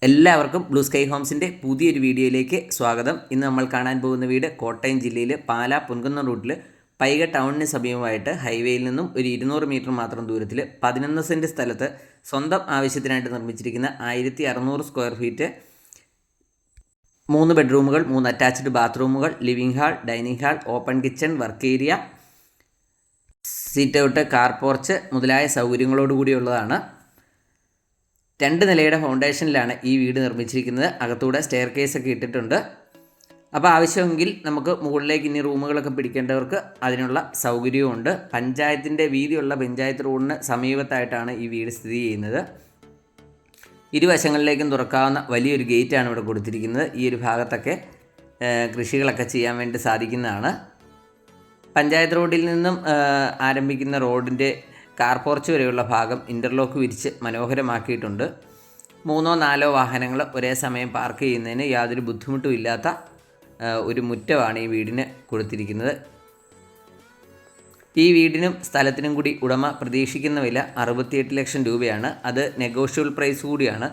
എല്ലാവർക്കും blue sky ഹോംസിൻ്റെ പുതിയൊരു വീഡിയോയിലേക്ക് സ്വാഗതം. ഇന്ന് നമ്മൾ കാണാൻ പോകുന്ന വീട് കോട്ടയം ജില്ലയിൽ പാലാ പൊൻകുന്നം റൂട്ടിൽ പൈക ടൗണിന് സമീപമായിട്ട് ഹൈവേയിൽ നിന്നും ഒരു 200 മീറ്റർ മാത്രം ദൂരത്തിൽ 11 സെൻറ്റ് സ്ഥലത്ത് സ്വന്തം ആവശ്യത്തിനായിട്ട് നിർമ്മിച്ചിരിക്കുന്ന 1600 സ്ക്വയർ ഫീറ്റ് 3 ബെഡ്റൂമുകൾ, 3 അറ്റാച്ച്ഡ് ബാത്റൂമുകൾ, living hall, dining hall, open kitchen, work area, sit out, car porch മുതലായ സൗകര്യങ്ങളോടുകൂടിയുള്ളതാണ്. 2 നിലയുടെ ഫൗണ്ടേഷനിലാണ് ഈ വീട് നിർമ്മിച്ചിരിക്കുന്നത്. അകത്തൂടെ സ്റ്റെയർ കേസൊക്കെ ഇട്ടിട്ടുണ്ട്. അപ്പോൾ ആവശ്യമെങ്കിൽ നമുക്ക് മുകളിലേക്ക് ഇനി റൂമുകളൊക്കെ പിടിക്കേണ്ടവർക്ക് അതിനുള്ള സൗകര്യവുമുണ്ട്. പഞ്ചായത്തിൻ്റെ വീതിയുള്ള പഞ്ചായത്ത് റോഡിന് സമീപത്തായിട്ടാണ് ഈ വീട് സ്ഥിതി ചെയ്യുന്നത്. ഇരുവശങ്ങളിലേക്കും തുറക്കാവുന്ന വലിയൊരു ഗേറ്റാണ് ഇവിടെ കൊടുത്തിരിക്കുന്നത്. ഈ ഒരു ഭാഗത്തൊക്കെ കൃഷികളൊക്കെ ചെയ്യാൻ വേണ്ടി സാധിക്കുന്നതാണ്. പഞ്ചായത്ത് റോഡിൽ നിന്നും ആരംഭിക്കുന്ന റോഡിൻ്റെ കാർ പോർച്ച് വരെയുള്ള ഭാഗം ഇൻ്റർലോക്ക് വിരിച്ച് മനോഹരമാക്കിയിട്ടുണ്ട്. 3-4 വാഹനങ്ങൾ ഒരേ സമയം പാർക്ക് ചെയ്യുന്നതിന് യാതൊരു ബുദ്ധിമുട്ടും ഇല്ലാത്ത ഒരു മുറ്റമാണ് ഈ വീടിന് കൊടുത്തിരിക്കുന്നത്. ഈ വീടിനും സ്ഥലത്തിനും കൂടി ഉടമ പ്രതീക്ഷിക്കുന്ന വില 68 ലക്ഷം രൂപയാണ്. അത് നെഗോഷ്യബിൾ പ്രൈസ് കൂടിയാണ്.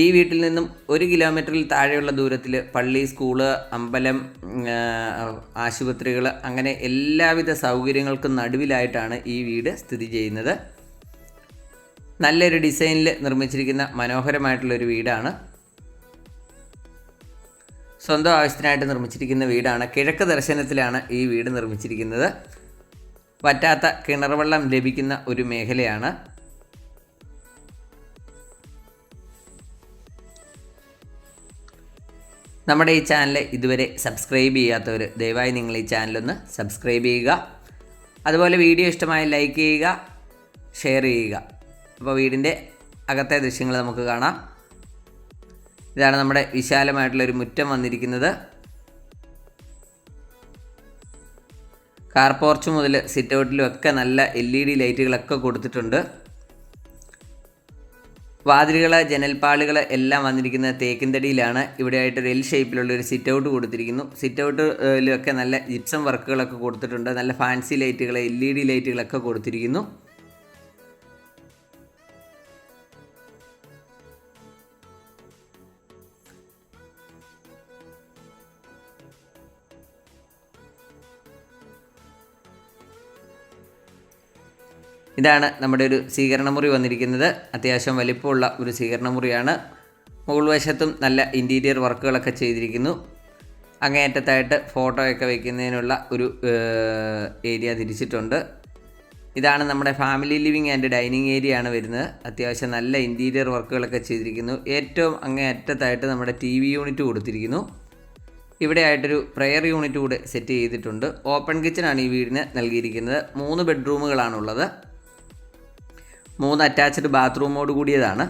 ഈ വീട്ടിൽ നിന്നും 1 കിലോമീറ്ററിൽ താഴെയുള്ള ദൂരത്തിൽ പള്ളി, സ്കൂള്, അമ്പലം, ആശുപത്രികൾ, അങ്ങനെ എല്ലാവിധ സൗകര്യങ്ങൾക്കും നടുവിലായിട്ടാണ് ഈ വീട് സ്ഥിതി ചെയ്യുന്നത്. നല്ലൊരു ഡിസൈനിൽ നിർമ്മിച്ചിരിക്കുന്ന മനോഹരമായിട്ടുള്ളൊരു വീടാണ്. സ്വന്തം ആവശ്യത്തിനായിട്ട് നിർമ്മിച്ചിരിക്കുന്ന വീടാണ്. കിഴക്ക് ദർശനത്തിലാണ് ഈ വീട് നിർമ്മിച്ചിരിക്കുന്നത്. വറ്റാത്ത കിണർ വെള്ളം ലഭിക്കുന്ന ഒരു മേഖലയാണ്. നമ്മുടെ ഈ ചാനൽ ഇതുവരെ സബ്സ്ക്രൈബ് ചെയ്യാത്തവർ ദയവായി നിങ്ങൾ ഈ ചാനലൊന്ന് സബ്സ്ക്രൈബ് ചെയ്യുക. അതുപോലെ വീഡിയോ ഇഷ്ടമായി ലൈക്ക് ചെയ്യുക, ഷെയർ ചെയ്യുക. അപ്പോൾ വീടിൻ്റെ അകത്തെ ദൃശ്യങ്ങൾ നമുക്ക് കാണാം. ഇതാണ് നമ്മുടെ വിശാലമായിട്ടുള്ളൊരു മുറ്റം വന്നിരിക്കുന്നത്. കാർ പോർച്ച് മുതൽ സിറ്റ് ഔട്ടിലും ഒക്കെ നല്ല LED ലൈറ്റുകളൊക്കെ കൊടുത്തിട്ടുണ്ട്. വാതിലുകൾ, ജനൽപ്പാളുകൾ എല്ലാം വന്നിരിക്കുന്നത് തേക്കിൻതടിയിലാണ്. ഇവിടെയായിട്ടൊരു L ഷേപ്പിലുള്ളൊരു സിറ്റ് ഔട്ട് കൊടുത്തിരിക്കുന്നു. സിറ്റ് ഔട്ടിലൊക്കെ നല്ല ജിപ്സം വർക്കുകളൊക്കെ കൊടുത്തിട്ടുണ്ട്. നല്ല ഫാൻസി ലൈറ്റുകൾ, LED ലൈറ്റുകളൊക്കെ കൊടുത്തിരിക്കുന്നു. ഇതാണ് നമ്മുടെ ഒരു സ്വീകരണമുറി വന്നിരിക്കുന്നത്. അത്യാവശ്യം വലിപ്പമുള്ള ഒരു സ്വീകരണമുറിയാണ്. മുകൾ വശത്തും നല്ല ഇൻറ്റീരിയർ വർക്കുകളൊക്കെ ചെയ്തിരിക്കുന്നു. അങ്ങേയറ്റത്തായിട്ട് ഫോട്ടോയൊക്കെ വയ്ക്കുന്നതിനുള്ള ഒരു ഏരിയ തിരിച്ചിട്ടുണ്ട്. ഇതാണ് നമ്മുടെ family living and dining area ആണ് വരുന്നത്. അത്യാവശ്യം നല്ല ഇൻറ്റീരിയർ വർക്കുകളൊക്കെ ചെയ്തിരിക്കുന്നു. ഏറ്റവും അങ്ങേയറ്റത്തായിട്ട് നമ്മുടെ TV യൂണിറ്റ് കൊടുത്തിരിക്കുന്നു. ഇവിടെ ആയിട്ടൊരു പ്രെയർ യൂണിറ്റ് കൂടെ സെറ്റ് ചെയ്തിട്ടുണ്ട്. ഓപ്പൺ കിച്ചണാണ് ഈ വീടിന് നൽകിയിരിക്കുന്നത്. 3 ബെഡ്റൂമുകളാണുള്ളത്. 3 അറ്റാച്ച്ഡ് ബാത്റൂമോട് കൂടിയതാണ്.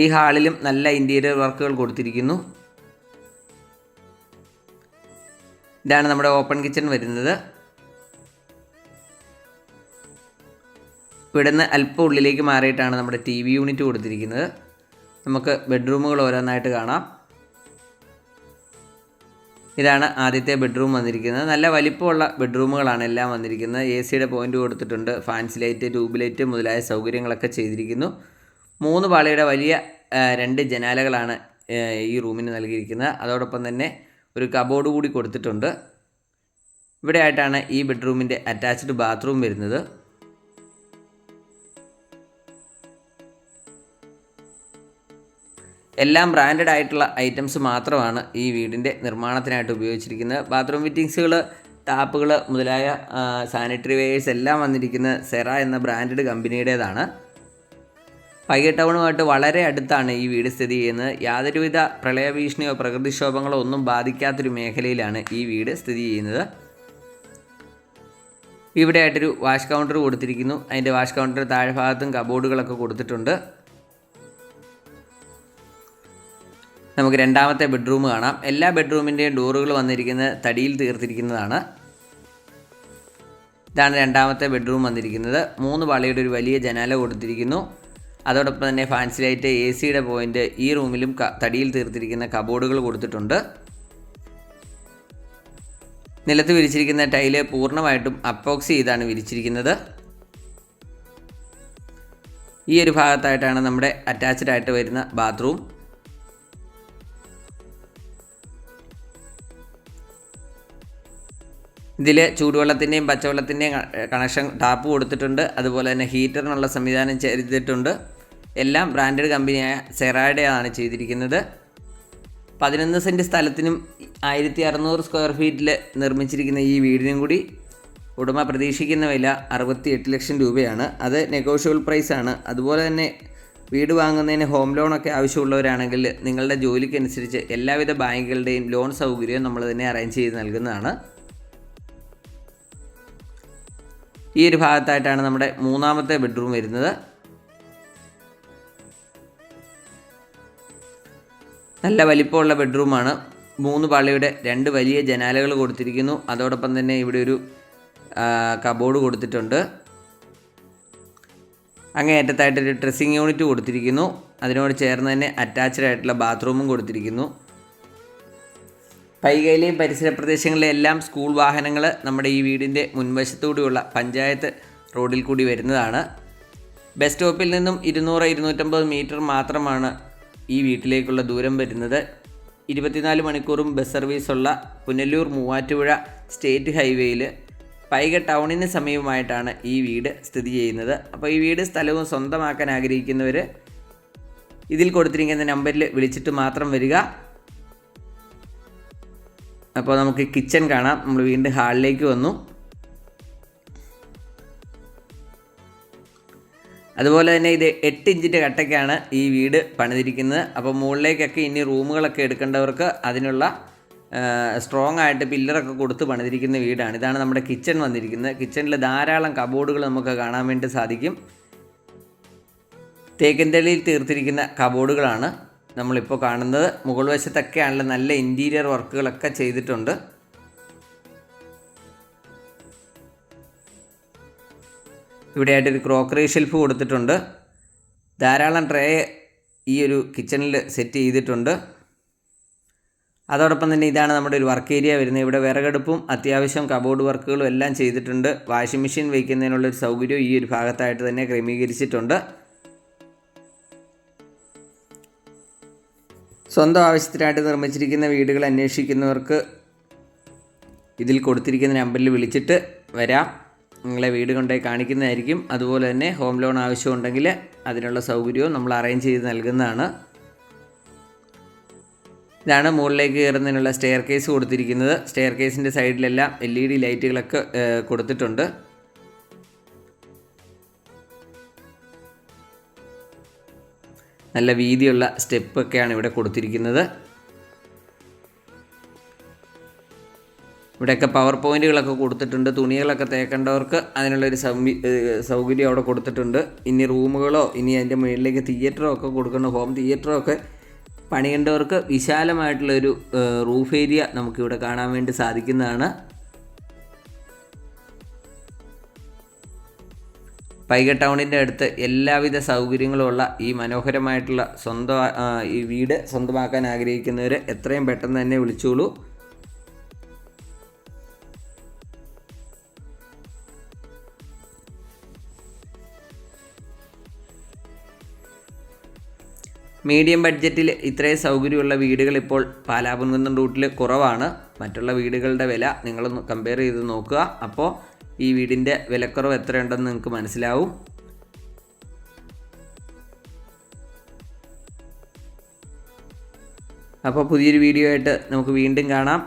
ഈ ഹാളിലും നല്ല ഇൻറ്റീരിയർ വർക്കുകൾ കൊടുത്തിരിക്കുന്നു. ഇതാണ് നമ്മുടെ ഓപ്പൺ കിച്ചൺ വരുന്നത്. ഇവിടുന്ന് അല്പം ഉള്ളിലേക്ക് മാറിയിട്ടാണ് നമ്മുടെ TV യൂണിറ്റ് കൊടുത്തിരിക്കുന്നത്. നമുക്ക് ബെഡ്റൂമുകൾ ഓരോന്നായിട്ട് കാണാം. ഇതാണ് ആദ്യത്തെ ബെഡ്റൂം വന്നിരിക്കുന്നത്. നല്ല വലിപ്പമുള്ള ബെഡ്റൂമുകളാണ് എല്ലാം വന്നിരിക്കുന്നത്. AC പോയിൻ്റ് കൊടുത്തിട്ടുണ്ട്. ഫാൻസി ലൈറ്റ്, ട്യൂബ് ലൈറ്റ് മുതലായ സൗകര്യങ്ങളൊക്കെ ചെയ്തിരിക്കുന്നു. 3 പാളിയുടെ വലിയ 2 ജനാലകളാണ് ഈ റൂമിന് നൽകിയിരിക്കുന്നത്. അതോടൊപ്പം തന്നെ ഒരു കബോർഡ് കൂടി കൊടുത്തിട്ടുണ്ട്. ഇവിടെ ആയിട്ടാണ് ഈ ബെഡ്റൂമിൻ്റെ അറ്റാച്ച്ഡ് ബാത്റൂം വരുന്നത്. എല്ലാം ബ്രാൻഡഡ് ആയിട്ടുള്ള ഐറ്റംസ് മാത്രമാണ് ഈ വീടിൻ്റെ നിർമ്മാണത്തിനായിട്ട് ഉപയോഗിച്ചിരിക്കുന്നത്. ബാത്റൂം ഫിറ്റിങ്സുകൾ, ടാപ്പുകൾ മുതലായ സാനിറ്ററി വെയേഴ്സ് എല്ലാം വന്നിരിക്കുന്നത് സെറ എന്ന ബ്രാൻഡഡ് കമ്പനിയുടേതാണ്. പൈക ടൗണുമായിട്ട് വളരെ അടുത്താണ് ഈ വീട് സ്ഥിതി ചെയ്യുന്നത്. യാതൊരുവിധ പ്രളയഭീഷണിയോ പ്രകൃതിക്ഷോഭങ്ങളോ ഒന്നും ബാധിക്കാത്തൊരു മേഖലയിലാണ് ഈ വീട് സ്ഥിതി ചെയ്യുന്നത്. ഇവിടെ ആയിട്ടൊരു വാഷ് കൗണ്ടർ കൊടുത്തിരിക്കുന്നു. അതിൻ്റെ വാഷ് കൗണ്ടർ താഴെ ഭാഗത്തും കബോർഡുകളൊക്കെ കൊടുത്തിട്ടുണ്ട്. നമുക്ക് രണ്ടാമത്തെ ബെഡ്റൂം കാണാം. എല്ലാ ബെഡ്റൂമിൻ്റെയും ഡോറുകൾ വന്നിരിക്കുന്നത് തടിയിൽ തീർത്തിരിക്കുന്നതാണ്. ഇതാണ് രണ്ടാമത്തെ ബെഡ്റൂം വന്നിരിക്കുന്നത്. 3 പാളിയുടെ ഒരു വലിയ ജനാല കൊടുത്തിരിക്കുന്നു. അതോടൊപ്പം തന്നെ ഫാൻസി ലൈറ്റ്, AC പോയിൻ്റ്, ഈ റൂമിലും തടിയിൽ തീർത്തിരിക്കുന്ന കബോർഡുകൾ കൊടുത്തിട്ടുണ്ട്. നിലത്ത് വിരിച്ചിരിക്കുന്ന ടൈല് പൂർണ്ണമായിട്ടും അപ്പോക്സി ചെയ്താണ് വിരിച്ചിരിക്കുന്നത്. ഈ ഒരു ഭാഗത്തായിട്ടാണ് നമ്മുടെ അറ്റാച്ച്ഡ് ആയിട്ട് വരുന്ന ബാത്റൂം. ഇതിൽ ചൂടുവെള്ളത്തിൻ്റെയും പച്ചവെള്ളത്തിൻ്റെയും കണക്ഷൻ ടാപ്പ് കൊടുത്തിട്ടുണ്ട്. അതുപോലെ തന്നെ ഹീറ്ററിനുള്ള സംവിധാനം ചെയ്തിട്ടുണ്ട്. എല്ലാം ബ്രാൻഡഡ് കമ്പനിയായ സെറാഡയാണ് ചെയ്തിരിക്കുന്നത്. 11 സെൻറ്റ് സ്ഥലത്തിനും 1600 സ്ക്വയർ ഫീറ്റിൽ നിർമ്മിച്ചിരിക്കുന്ന ഈ വീടിനും കൂടി ഉടമ പ്രതീക്ഷിക്കുന്ന വില 68 ലക്ഷം രൂപയാണ്. അത് നെഗോഷ്യബിൾ പ്രൈസാണ്. അതുപോലെ തന്നെ വീട് വാങ്ങുന്നതിന് ഹോം ലോണൊക്കെ ആവശ്യമുള്ളവരാണെങ്കിൽ നിങ്ങളുടെ ജോലിക്കനുസരിച്ച് എല്ലാവിധ ബാങ്കുകളുടെയും ലോൺ സൗകര്യവും നമ്മൾ തന്നെ അറേഞ്ച് ചെയ്ത് നൽകുന്നതാണ്. ഈ ഒരു ഭാഗത്തായിട്ടാണ് നമ്മുടെ മൂന്നാമത്തെ ബെഡ്റൂം വരുന്നത്. നല്ല വലിപ്പമുള്ള ബെഡ്റൂമാണ്. 3 പാളിയുടെ 2 വലിയ ജനാലകൾ കൊടുത്തിരിക്കുന്നു. അതോടൊപ്പം തന്നെ ഇവിടെ ഒരു കബോർഡ് കൊടുത്തിട്ടുണ്ട്. അങ്ങേയറ്റത്തായിട്ടൊരു ഡ്രസ്സിങ് യൂണിറ്റ് കൊടുത്തിരിക്കുന്നു. അതിനോട് ചേർന്ന് തന്നെ അറ്റാച്ച്ഡ് ആയിട്ടുള്ള ബാത്റൂമും കൊടുത്തിരിക്കുന്നു. പൈകയിലെയും പരിസര പ്രദേശങ്ങളിലെ എല്ലാം സ്കൂൾ വാഹനങ്ങൾ നമ്മുടെ ഈ വീടിൻ്റെ മുൻവശത്തുകൂടിയുള്ള പഞ്ചായത്ത് റോഡിൽ കൂടി വരുന്നതാണ്. ബസ് സ്റ്റോപ്പിൽ നിന്നും 200-250 മീറ്റർ മാത്രമാണ് ഈ വീട്ടിലേക്കുള്ള ദൂരം വരുന്നത്. 24 മണിക്കൂറും ബസ് സർവീസുള്ള പുനലൂർ മൂവാറ്റുപുഴ സ്റ്റേറ്റ് ഹൈവേയിൽ പൈക ടൗണിന് സമീപമായിട്ടാണ് ഈ വീട് സ്ഥിതി ചെയ്യുന്നത്. അപ്പോൾ ഈ വീട് സ്ഥലവും സ്വന്തമാക്കാൻ ആഗ്രഹിക്കുന്നവർ ഇതിൽ കൊടുത്തിരിക്കുന്ന നമ്പറിൽ വിളിച്ചിട്ട് മാത്രം വരിക. അപ്പോൾ നമുക്ക് കിച്ചൺ കാണാം. നമ്മൾ വീണ്ടും ഹാളിലേക്ക് വന്നു. അതുപോലെ തന്നെ ഇത് 8 ഇഞ്ചിൻ്റെ കട്ടയ്ക്കാണ് ഈ വീട് പണിതിരിക്കുന്നത്. അപ്പോൾ മുകളിലേക്കൊക്കെ ഇനി റൂമുകളൊക്കെ എടുക്കേണ്ടവർക്ക് അതിനുള്ള സ്ട്രോങ് ആയിട്ട് പില്ലറൊക്കെ കൊടുത്ത് പണിതിരിക്കുന്ന വീടാണ്. ഇതാണ് നമ്മുടെ കിച്ചൺ വന്നിരിക്കുന്നത്. കിച്ചണിൽ ധാരാളം കബോർഡുകൾ നമുക്ക് കാണാൻ വേണ്ടി സാധിക്കും. തേക്കിൻതളിയിൽ തീർത്തിരിക്കുന്ന കബോർഡുകളാണ് നമ്മളിപ്പോൾ കാണുന്നത്. മുകൾ വശത്തൊക്കെ ആണല്ലോ നല്ല ഇൻറ്റീരിയർ വർക്കുകളൊക്കെ ചെയ്തിട്ടുണ്ട്. ഇവിടെയായിട്ടൊരു ക്രോക്കറി ഷെൽഫ് കൊടുത്തിട്ടുണ്ട്. ധാരാളം ട്രേ ഈ ഒരു കിച്ചണിൽ സെറ്റ് ചെയ്തിട്ടുണ്ട്. അതോടൊപ്പം തന്നെ ഇതാണ് നമ്മുടെ ഒരു വർക്ക് ഏരിയ വരുന്നത്. ഇവിടെ വിറകടുപ്പും അത്യാവശ്യം കബോർഡ് വർക്കുകളും എല്ലാം ചെയ്തിട്ടുണ്ട്. വാഷിംഗ് മെഷീൻ വയ്ക്കുന്നതിനുള്ളൊരു സൗകര്യം ഈ ഒരു ഭാഗത്തായിട്ട് തന്നെ ക്രമീകരിച്ചിട്ടുണ്ട്. സ്വന്തം ആവശ്യത്തിനായിട്ട് നിർമ്മിച്ചിരിക്കുന്ന വീടുകൾ അന്വേഷിക്കുന്നവർക്ക് ഇതിൽ കൊടുത്തിരിക്കുന്ന നമ്പറിൽ വിളിച്ചിട്ട് വരാം. നിങ്ങളെ വീട് കൊണ്ടുപോയി കാണിക്കുന്നതായിരിക്കും. അതുപോലെ തന്നെ ഹോം ലോൺ ആവശ്യമുണ്ടെങ്കിൽ അതിനുള്ള സൗകര്യവും നമ്മൾ അറേഞ്ച് ചെയ്ത് നൽകുന്നതാണ്. ഇതാണ് മുകളിലേക്ക് കയറുന്നതിനുള്ള സ്റ്റെയർ കേസ് കൊടുത്തിരിക്കുന്നത്. സ്റ്റെയർ കേസിൻ്റെ സൈഡിലെല്ലാം LED ലൈറ്റുകളൊക്കെ കൊടുത്തിട്ടുണ്ട്. നല്ല വീതിയുള്ള സ്റ്റെപ്പൊക്കെയാണ് ഇവിടെ കൊടുത്തിരിക്കുന്നത്. ഇവിടെയൊക്കെ പവർ പോയിൻറ്റുകളൊക്കെ കൊടുത്തിട്ടുണ്ട്. തുണികളൊക്കെ തേക്കേണ്ടവർക്ക് അതിനുള്ളൊരു സൗകര്യം അവിടെ കൊടുത്തിട്ടുണ്ട്. ഇനി റൂമുകളോ ഇനി അതിൻ്റെ മുകളിലേക്ക് തിയേറ്ററോ ഒക്കെ കൊടുക്കണം, ഹോം തിയേറ്ററോ ഒക്കെ പണിയേണ്ടവർക്ക് വിശാലമായിട്ടുള്ളൊരു റൂഫ് ഏരിയ നമുക്കിവിടെ കാണാൻ വേണ്ടി സാധിക്കുന്നതാണ്. പൈക ടൗണിൻ്റെ അടുത്ത് എല്ലാവിധ സൗകര്യങ്ങളുമുള്ള ഈ മനോഹരമായിട്ടുള്ള ഈ വീട് സ്വന്തമാക്കാൻ ആഗ്രഹിക്കുന്നവർ എത്രയും പെട്ടെന്ന് തന്നെ വിളിച്ചോളൂ. മീഡിയം ബഡ്ജറ്റിൽ ഇത്രയും സൗകര്യമുള്ള വീടുകൾ ഇപ്പോൾ പാലാപുൻകുന്നം റൂട്ടിൽ കുറവാണ്. മറ്റുള്ള വീടുകളുടെ വില നിങ്ങളൊന്ന് കമ്പയർ ചെയ്ത് നോക്കുക. അപ്പോൾ ഈ വീടിൻ്റെ വിലക്കുറവ് എത്രയുണ്ടെന്ന് നിങ്ങൾക്ക് മനസ്സിലാവും. അപ്പോൾ പുതിയൊരു വീഡിയോ ആയിട്ട് നമുക്ക് വീണ്ടും കാണാം.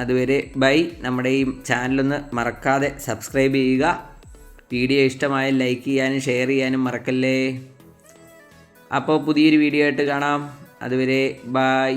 അതുവരെ ബൈ. നമ്മുടെ ഈ ചാനലൊന്ന് മറക്കാതെ സബ്സ്ക്രൈബ് ചെയ്യുക. വീഡിയോ ഇഷ്ടമായാൽ ലൈക്ക് ചെയ്യാനും ഷെയർ ചെയ്യാനും മറക്കല്ലേ. അപ്പോൾ പുതിയൊരു വീഡിയോ ആയിട്ട് കാണാം. അതുവരെ ബൈ.